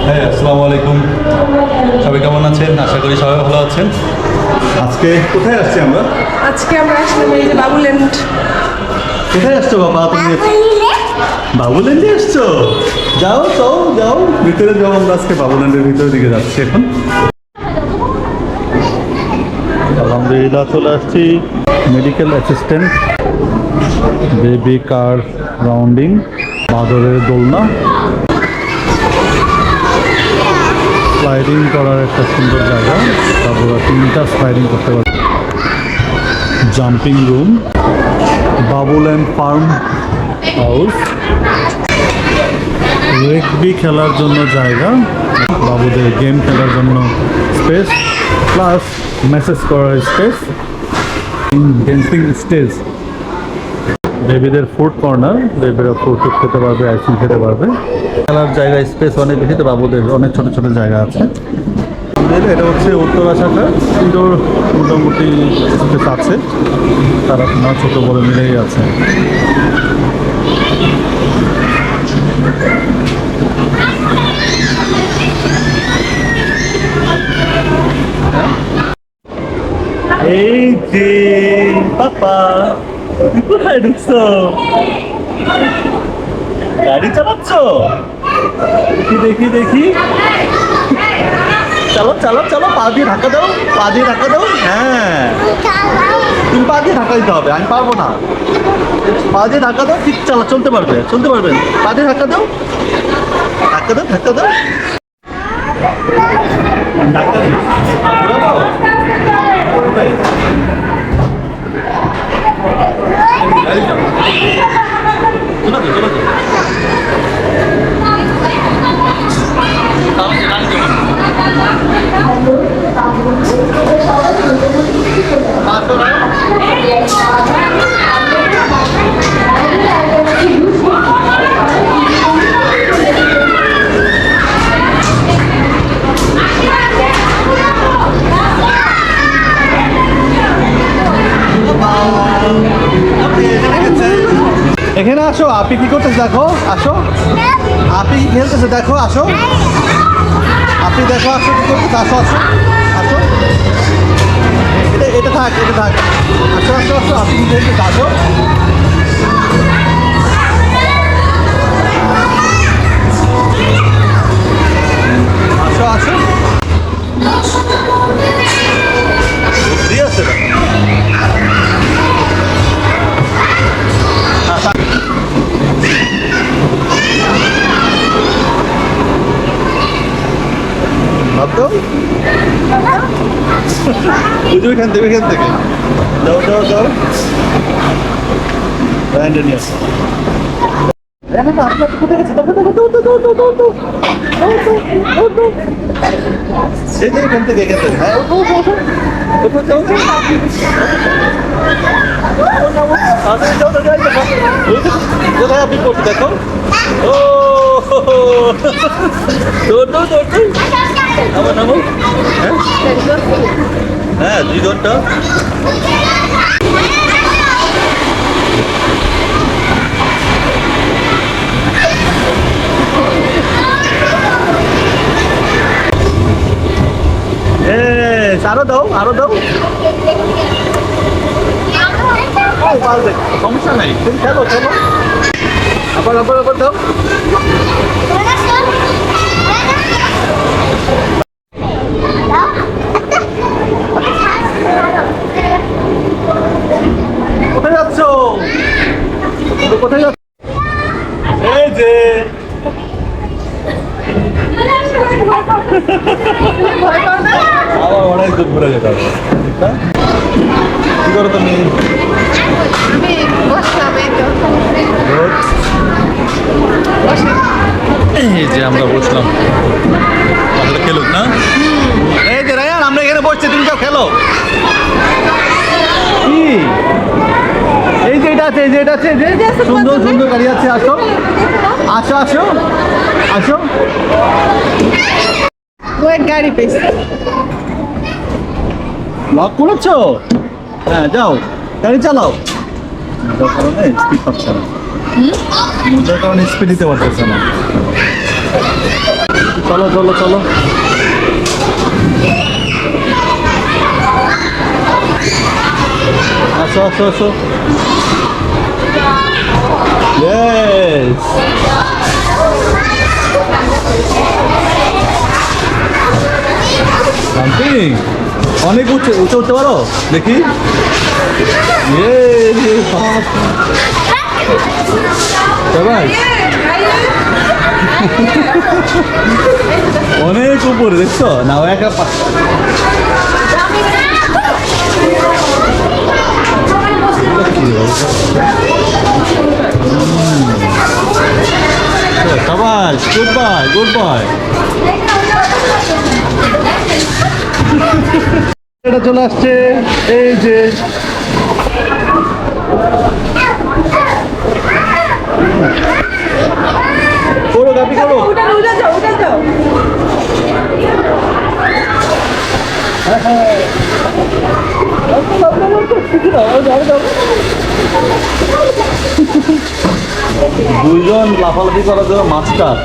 হ্যাঁ, আসসালামু আলাইকুম। সবাই কেমন আছেন? আশা করি সবাই ভালো আছেন। আজকে কোথায় আসছি আমরা? আজকে আমরা আসলাম এই যে বাবুল্যান্ড। কোথায় আসছো বাবা তুমি? বাবুল্যান্ডে আসছো? যাও যাও যাও, ভিতরে যাও। আমরা আজকে বাবুল্যান্ডের ভিতরের দিকে যাচ্ছি এখন। আলহামদুলিল্লাহ চলে আসছি। মেডিকেল অ্যাসিস্ট্যান্ট, বেবি কার রাউন্ডিং, বাদরের দোলনা, স্লাইডিং করার একটা সুন্দর জায়গা। তারপর 3টা স্লাইডিং করতে পারবে। Jumping room, Babuland farm house, rugby খেলার জন্য জায়গা, বাবুদের গেম খেলার জন্য স্পেস, প্লাস মেসেজ করার স্পেস, ড্যান্সিং স্টেজ, বেবিদের ফুড কর্নার, বেবিরা ফুড খেতে পারবে, আইসক্রিম খেতে পারবে। খেলার জায়গা স্পেস অনেক বেশি, তো বাবুদের অনেক ছোট ছোট জায়গা আছে। এটা হচ্ছে উত্তরা শাখা। ইনডোর মোটামুটি স্পেস আছে, তারা তোমার ছোট বড় মিলেই আছে। এই যে পাপা, তুমি কোথায় ঢুকছো? গাড়ি চালাচ্ছ? দেখি দেখি দেখি, চলো চলো চলো, পা দিয়ে ধাক্কা দাও, পা দিয়ে ধাক্কা দাও। হ্যাঁ, তুমি পা দিয়ে ধাক্কা দিতে হবে, আমি পারবো না। পা দিয়ে ধাক্কা দাও, ঠিক চালা, চলতে পারবে, চলতে পারবেন। পা দিয়ে ধাক্কা দাও, ধাক্কা দাও, ধাক্কা দাও, ধাক্কা দিও। এখানে আসো, আপনি কি করতেছে দেখো, আসো। আপনি কি খেলতেছে দেখো, আসো। আপনি দেখো, আসো কি করতেছে, আসো আসো আসো। এটা থাক, এটা থাক। আসো আসো আসো, আপনি কি খেলতেছে, আসো। আসো আসো, বুদ্ধি আছে না? ভাবতো বুঝো, এখান থেকে এখান থেকে যাও যাও যাও, ব্র্যান্ডে নিয়ে আসো। এখান থেকে এখান থেকে, হ্যাঁ কোথায় আপনি করতে দেখো। ও আমার নামো। হ্যাঁ 2 ঘন্টা। আরো দাও, আরো দাও। সমস্যা নাই, তুমি খেলো খেলো। আবার আবার আবার দাও। কোথায় যাচ্ছ? কোথায় যাচ্ছ? এই যে আবার অনেক দূর ঘুরে যেতে হবে। কি করো তুমি? এই যে আমরা বসলাম, আমরা খেলুক না। এই যে রায়ান, আমরা এখানে বসছি, তুমি যাও খেলো। কি এই যে এটা আছে, এই যে এটা আছে, যে সুন্দর সুন্দর গাড়ি আছে। আসো আসো আসো আসো। গাড়ি পেয়েছি, লক করেছো? হ্যাঁ যাও, গাড়ি চালাও। মজার কারণে স্পিড পাচ্ছে না, মজার কারণে স্পিড দিতে পারতেছে না। চলো চলো চলো। আসো আসো আসো। Yes. Something. অনেক উঁচু উঁচু উঠতে পারো দেখি। অনেক উপরে দেখছো না একা সবাই গুড বাই গুড বাই। এটা চলে আসছে এই যে করো গাপি করো। দুইজন লাফালাফি করার জন্য মাস্টার।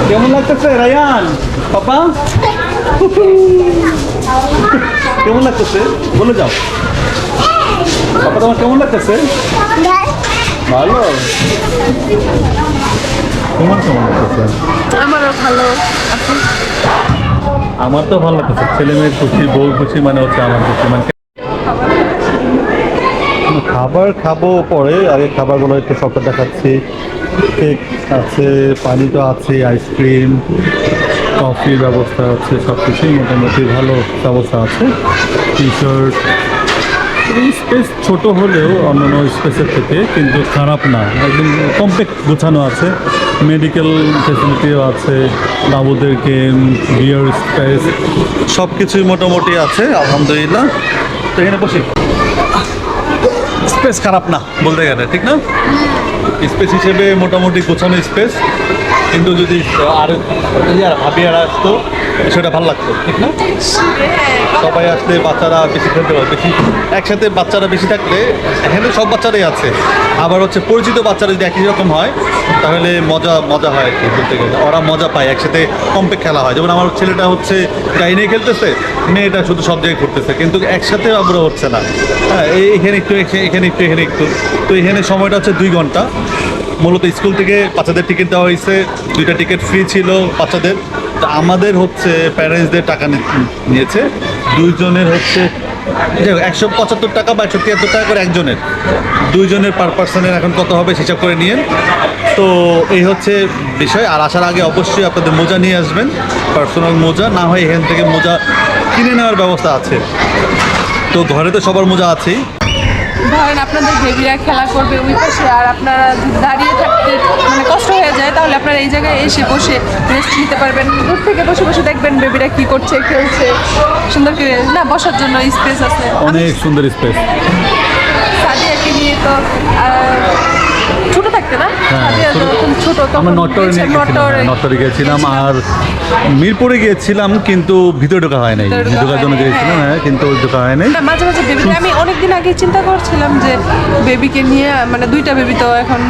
কেমন লাগতেছে রায়ান পাপা? কেমন লাগতেছে বলে যাও পাপা, তোমার কেমন লাগতেছে? ভালো। তোমার কেমন লাগতেছে? আমারও ভালো। আমার তো ভালো লাগতেছে, ছেলে মেয়ের খুশি, বউ খুশি মানে হচ্ছে আমার খুশি। মানে খাবার খাবো পরে, আগে খাবারগুলো একটু সবটা দেখাচ্ছি। কেক আছে, পানি তো আছে, আইসক্রিম, কফির ব্যবস্থা আছে, সব কিছুই মোটামুটি ভালো ব্যবস্থা আছে। টি শার্ট, এই স্পেস ছোট হলেও অন্যান্য স্পেসের থেকে কিন্তু খারাপ না, একদম কমপ্যাক্ট গোছানো আছে। মেডিকেল ফেসিলিটিও আছে, বাবুদের গেম, বিয়ার স্পেস, সব কিছুই মোটামুটি আছে আলহামদুলিল্লাহ। তো এখানে বসি, স্পেস খারাপ না বলতে গেলে, ঠিক না? স্পেস হিসেবে মোটামুটি গোছানো স্পেস, কিন্তু যদি আর ভাবি আর আসতো সেটা ভালো লাগতো, ঠিক না? সবাই আসলে বাচ্চারা বেশি খেলতে পারে, বেশি একসাথে বাচ্চারা বেশি থাকলে, এখানে সব বাচ্চারাই আছে, আবার হচ্ছে পরিচিত বাচ্চারা যদি একই রকম হয় তাহলে মজা হয় আর কি, বলতে গেলে ওরা মজা পায়, একসাথে কমপ্যাক্ট খেলা হয়। যেমন আমার ছেলেটা হচ্ছে গাড়ি নিয়ে খেলতেছে, মেয়েটা শুধু সব জায়গায় ঘুরতেছে, কিন্তু একসাথে আগ্রহ হচ্ছে না। হ্যাঁ, এখানে একটু এখানে একটু এখানে একটু। তো এখানে সময়টা হচ্ছে 2 ঘন্টা। মূলত স্কুল থেকে বাচ্চাদের টিকিট দেওয়া হয়েছে, 2টা টিকিট ফ্রি ছিল বাচ্চাদের। তা আমাদের হচ্ছে প্যারেন্টসদের টাকা নিয়েছে, 2 জনের হচ্ছে 175 টাকা বা 173 টাকা করে একজনের, 2 জনের পার পার্সনের এখন কত হবে হিসাব করে নিয়েন। তো এই হচ্ছে বিষয়। আর আসার আগে অবশ্যই আপনাদের মোজা নিয়ে আসবেন, পার্সোনাল মোজা, না হয় এখান থেকে মোজা কিনে নেওয়ার ব্যবস্থা আছে। তো ঘরে তো সবার মোজা আছেই। ধরেন আপনাদের বেবিরা খেলা করবে ওই পাশে, আর আপনারা যদি দাঁড়িয়ে থাকতে মানে কষ্ট হয়ে যায়, তাহলে আপনারা এই জায়গায় এসে বসে রেস্ট নিতে পারবেন। দূর থেকে বসে বসে দেখবেন বেবিরা কি করছে, খেলছে, সুন্দর করে না বসার জন্য স্পেস আছে, অনেক সুন্দর স্পেস। সাদিয়াকে নিয়ে তো ছোট থাকতে না, সাদিয়া যখন ছোট তখন আমরা নটরে গেছিলাম আর মিরপুরে গিয়েছিলাম, কিন্তু ভিতরে ঢোকা হয় নাই, ঢোকার জন্য গিয়েছিলাম, হ্যাঁ, কিন্তু ঢোকা হয় নাই। মাঝে মাঝে বেবি, আমি অনেকদিন আগে চিন্তা করছিলাম যে বেবিকে নিয়ে, মানে 2টা বেবি তো এখন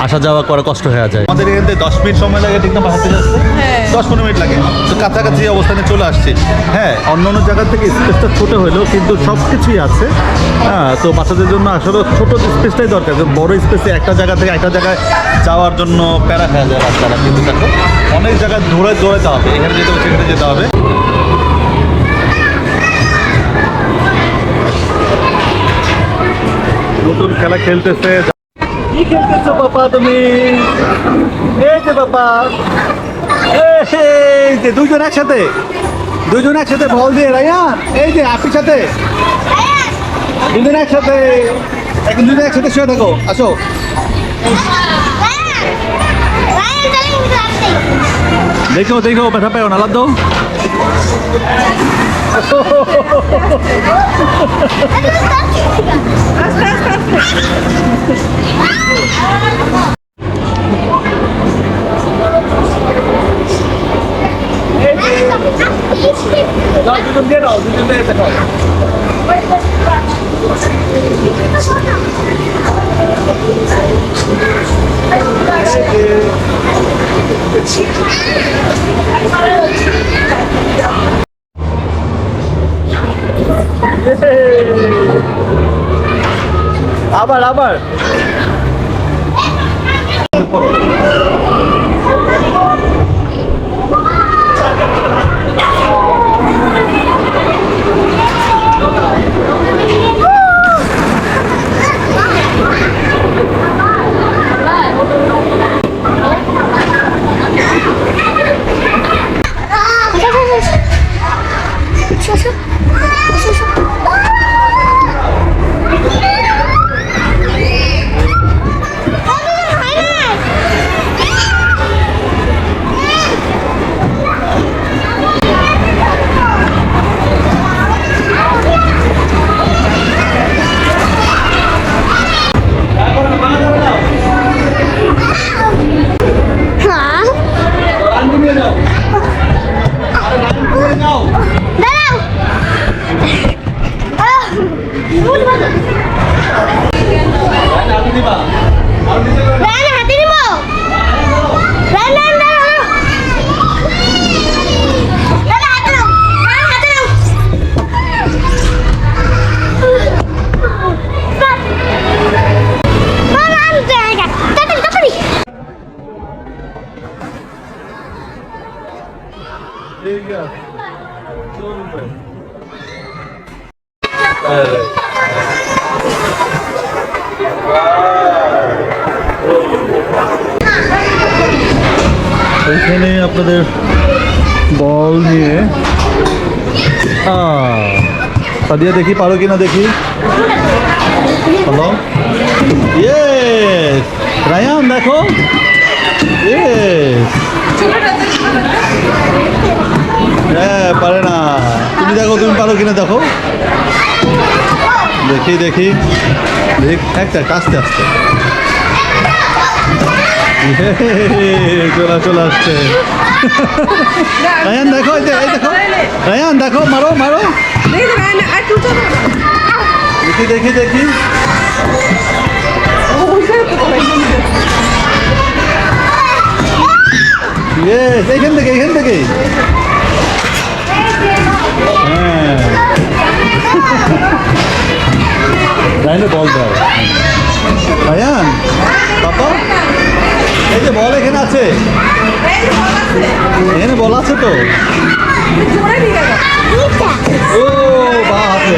আসা যাওয়া করা কষ্ট হয়ে যায়। আমাদের এখান থেকে 10 মিনিট সময় লাগে, ঠিক না? বাসা থেকে আসতে 10-15 মিনিট লাগে, তো কাছাকাছি অবস্থানে চলে আসছে। হ্যাঁ, অন্য অন্য জায়গা থেকে স্পেসটা ছোট হলেও কিন্তু সব কিছুই আছে। হ্যাঁ, তো বাচ্চাদের জন্য আসলে ছোট স্পেসটাই দরকার, বড় স্পেসে একটা জায়গা থেকে একটা জায়গায় যাওয়ার জন্য প্যারা খেয়ে যায় বাচ্চারা, কিন্তু দেখো অনেক জায়গায় দৌড়াইতে হবে, এখানে যেতে হবে সেখানে যেতে হবে। নতুন খেলা খেলতেছে। কি খেলতেছো বাবা তুমি? এই যে বাবা, এই যে 2 জন একসাথে বল দিয়ে রায়ান, এই যে আপির সাথে 2 জন একসাথে, এখন 2 জন একসাথে শুয়ে থাকো, আসো। দেখো ব্যথা পাও না, লাদ দাও। দুজন দিয়ে দাও, দুজন দিয়ে দেখাও। আবার আবার এখানে আপনাদের বল নিয়ে সাদিয়া দেখি পারো কিনা দেখি হ্যালো ইয়েস রায়ান দেখো ইয়েস হ্যাঁ পারে না তুমি দেখো তুমি পারো কিনা দেখো দেখি দেখি একটা আস্তে আস্তে চলে আসছে রায়ান দেখো এই দেখো রায়ান দেখো মারো মারো দেখি দেখি দেখি এইখান থেকে হ্যাঁ রায়ানে বল দাও রায়ান বাবা এই যে বল এখানে আছে এখানে বল আছে তো ও বা আছে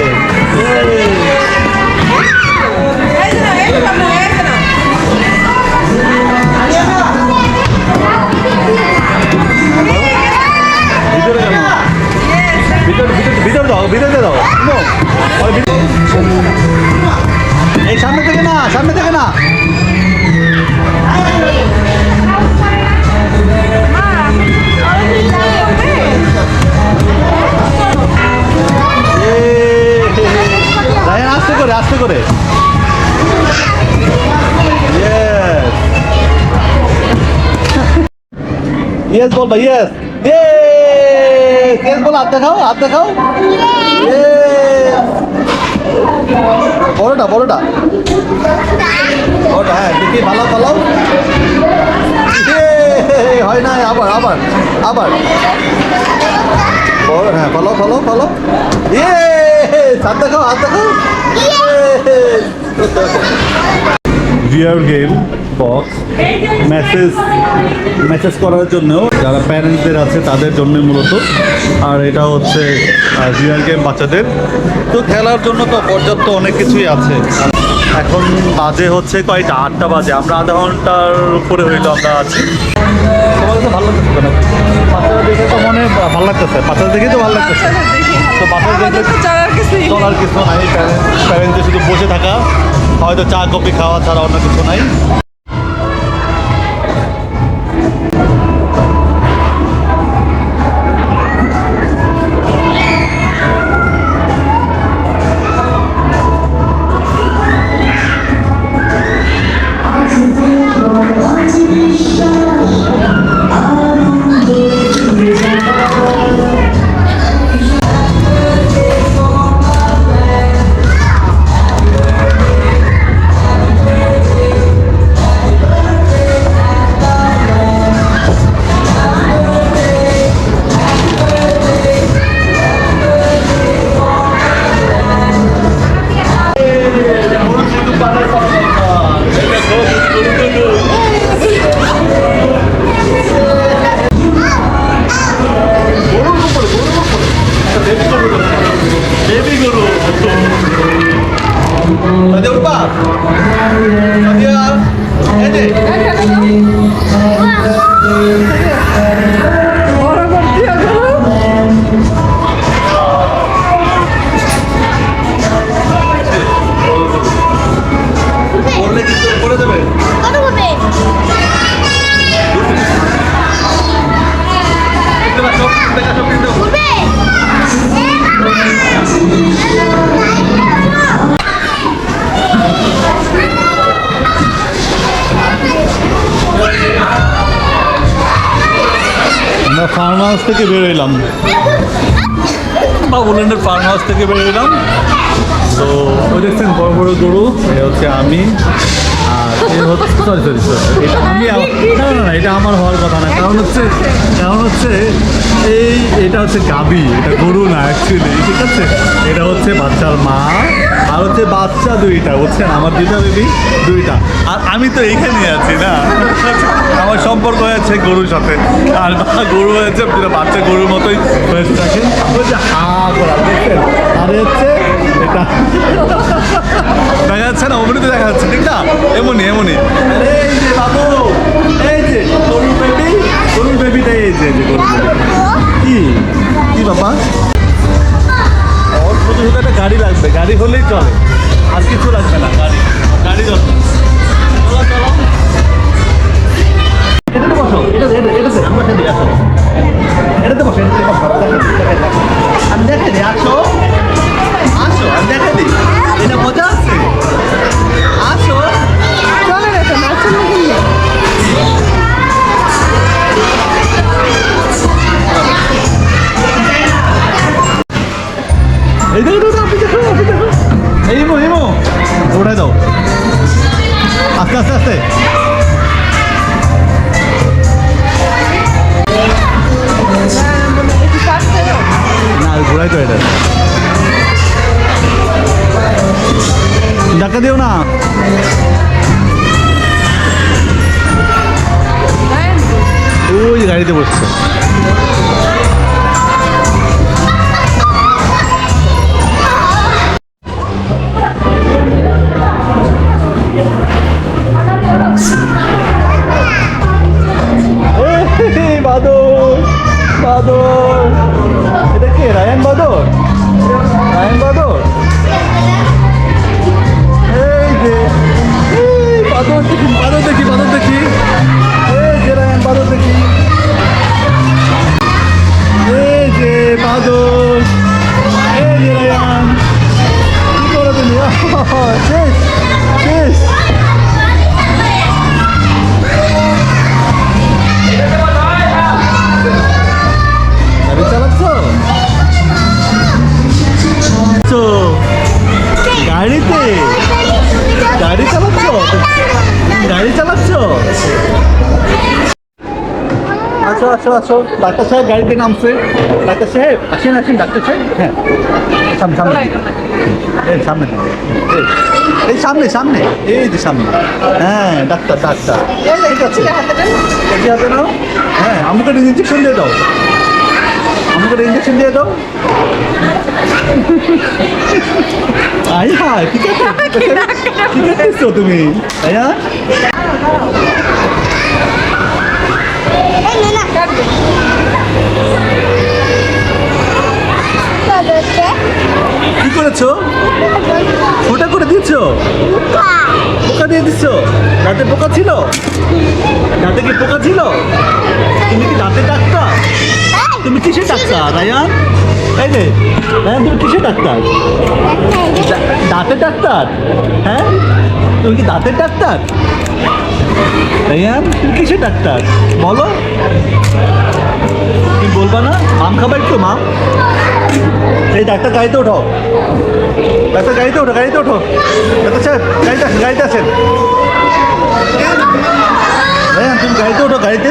ভিতরে দাও এই সামনে থেকে না আস্তে করে ইয়েস বল ভাই ইয়েস বল হাত দেখাও বড়টা হ্যাঁ দেখি ভালো হয় না আবার হ্যাঁ ফলো হাত দেখাও ভিআর গেম বক্স মেসেজ করার জন্য যারা প্যারেন্টসদের আছে তাদের জন্য মূলত আর এটা হচ্ছে ভিআর গেম বাচ্চাদের তো খেলার জন্য তো পর্যাপ্ত অনেক কিছুই আছে এখন বাজে হচ্ছে কয়টা 8টা বাজে আমরা আধা ঘন্টার উপরে হইলো আমরা আছি তোমার তো ভালো লাগতেছে না বাচ্চারা দেখে তো মনে ভালো লাগতেছে বাচ্চারা দেখেই তো ভালো লাগতেছে তো বাচ্চারা দেখে চলার কিছু নাই প্যারেন্টসদের শুধু বসে থাকা হয়তো চা কফি খাওয়া ছাড়া অন্য কিছু নাই বরাবর দিয়া গেল। বললে কিন্তু করে দেবে। কত হবে? ঘুরবে? আমরা ফার্ম হাউস থেকে বেরোইলাম, বাবুল্যান্ডের ফার্ম হাউস থেকে বেরোইলাম। তো ওই দেখছেন বড় বড় গরু, এটা হচ্ছে আমি, আর এ হচ্ছে সরি এটা আমি না না না, এটা আমার হওয়ার কথা না। কারণ হচ্ছে এটা হচ্ছে গাবি, এটা গরু না অ্যাকচুয়ালি, ঠিক আছে। এটা হচ্ছে বাচ্চার মা, আর হচ্ছে বাচ্চা দুইটা, বুঝছেন, আমার দুইটা বেবি দুইটা। আর আমি তো এইখানে আছি না, আমার সম্পর্ক হয়েছে গরুর সাথে, আর গরু হয়েছে পুরো বাচ্চা গরুর মতোই হয়েছে। দেখেন ওই যে হা করা, দেখছেন, আর হচ্ছে এটা দেখা যাচ্ছে না, অমনিতে দেখা যাচ্ছে, ঠিক না, এমনই। আরে এই যে বাবু, এই যে গরুর বেবিটা, এই যে গরুর বেবি। কি বাবা, ওর শুধু একটা গাড়ি লাগবে, গাড়ি হলেই চলে, আর কিছু লাগবে না, গাড়ি চলো। এটাতে বসো, এটাতে আমি বসে দিই, আসো। এটাতে বসো, আমি দেখে দিই, আসো আমি দেখে দিই, এটা মজা আছে, আসো। চলে গেছে নাচের মধ্যে। এই দেখো আপনি দেখো এই মো ওঠাই দাও, আস্তে আস্তে। একটু কাটতে দাও। না ঘোরাই তো এটা, ধাক্কা দিও না। হ্যাঁ, ওই যে গাড়িতে বসছে। বাদর, এটা কে? রায়ান বাদর। এই যে বাদর দেখি, এই যে রায়ান বাদর দেখি, এই যে বাদর, এই যে রায়ান। কি করো তুমি? শেষ। গাড়ি চালাচ্ছ? গাড়ি চালাচ্ছ? আসো। ডাক্তার সাহেব গাড়িতে নামছে। ডাক্তার সাহেব আসেন ডাক্তার সাহেব। হ্যাঁ, সামনে এই সামনে, এই যে সামনে। হ্যাঁ, ডাক্তার ঠিক আছে। হাতে নাও। হ্যাঁ, আমাকে ইঞ্জেকশন দিয়ে দাও। হ্যাঁ, ঠিক আছে তুমি। কি করেছো? ফোঁটা করে দিয়েছো? পোকা দিয়ে দিচ্ছ? দাঁতে পোকা ছিল? দাঁতে কি পোকা ছিল? তুমি কি দাঁতের ডাক্তার? তুমি কিসের ডাক্তার রায়ান? এই যে রায়ান, তুমি কিসের ডাক্তার? দাঁতের ডাক্তার? হ্যাঁ, তুমি কি দাঁতের ডাক্তার? রায়ান, তুমি কিসের ডাক্তার বলো? তুমি বলবা না? মাম খাবার একটু, মাম। এই ডাক্তার গাড়িতে ওঠো, ডাক্তার গাড়িতে ওঠো। ডাক্তার সাহেব গাড়িতে আছেন। রায়ান, তুমি গাড়িতে ওঠো, গাড়িতে।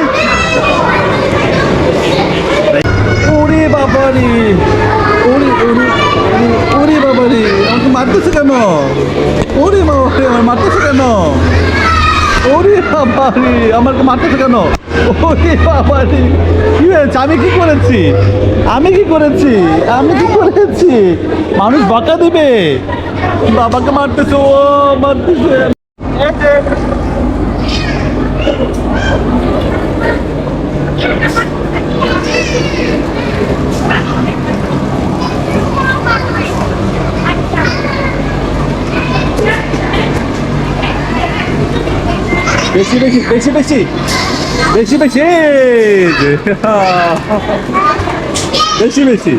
ওরে বাবারি, ওরে বাবারি, আমাকে মারতেছে কেন? ওরে বাবারে, আমার মারতেছে কেন? ওরে বাবারি, আমাকে মারতেছে কেন? ওরে বাবারি, কি হয়েছে? আমি কি করেছি? মানুষ বকা দিবে, বাবাকে মারতেছে, ও মারতেছে। বেশি বেশি বেশি বেশি বেশি বেশি বেশি বেশি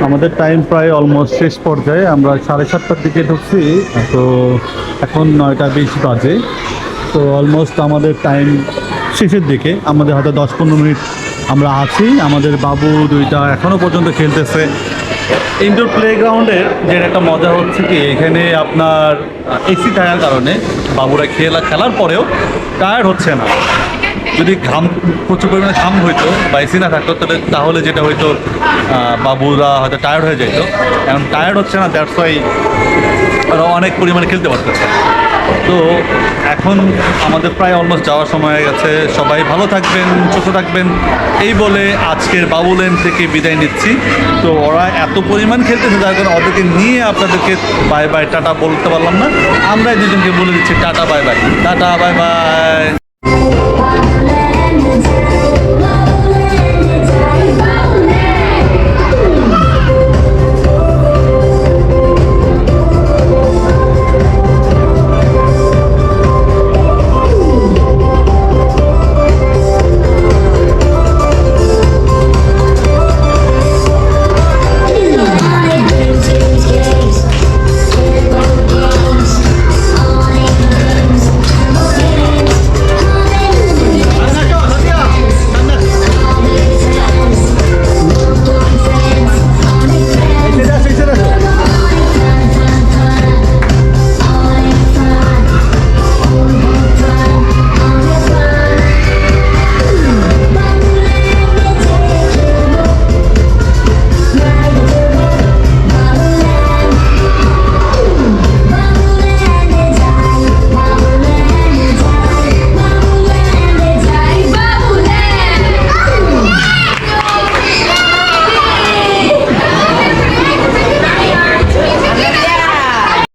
আমাদের টাইম প্রায় অলমোস্ট শেষ পর্যায়ে, আমরা 7:30টার দিকে ঢুকছি, তো এখন 9:20 বাজে। তো অলমোস্ট আমাদের টাইম শেষের দিকে, আমাদের হয়তো 10-15 মিনিট আমরা আছি। আমাদের বাবু দুইটা এখনও পর্যন্ত খেলতেছে। ইনডোর প্লেগ্রাউন্ডের যে একটা মজা হচ্ছে কি, এখানে আপনার এসি থাকার কারণে বাবুরা খেলার পরেও টায়ার্ড হচ্ছে না। যদি প্রচুর পরিমাণে ঘাম হইতো বা এসি না থাকতো তাহলে যেটা হয়তো বাবুরা হয়তো টায়ার্ড হয়ে যেত। এখন টায়ার্ড হচ্ছে না, দ্যাটস ওয়াই ওরা অনেক পরিমাণে খেলতে পারতেছে। তো এখন আমাদের প্রায় অলমোস্ট যাওয়ার সময় হয়ে গেছে। সবাই ভালো থাকবেন, সুস্থ থাকবেন এই বলে আজকের বাবুল্যান্ড থেকে বিদায় নিচ্ছি। তো ওরা এত পরিমাণ খেলতেছে যার কারণে ওদেরকে নিয়ে আপনাদেরকে বাই বাই টাটা বলতে পারলাম না। আমরাই দুজনকে বলে দিচ্ছি tata bye bye, tata bye bye.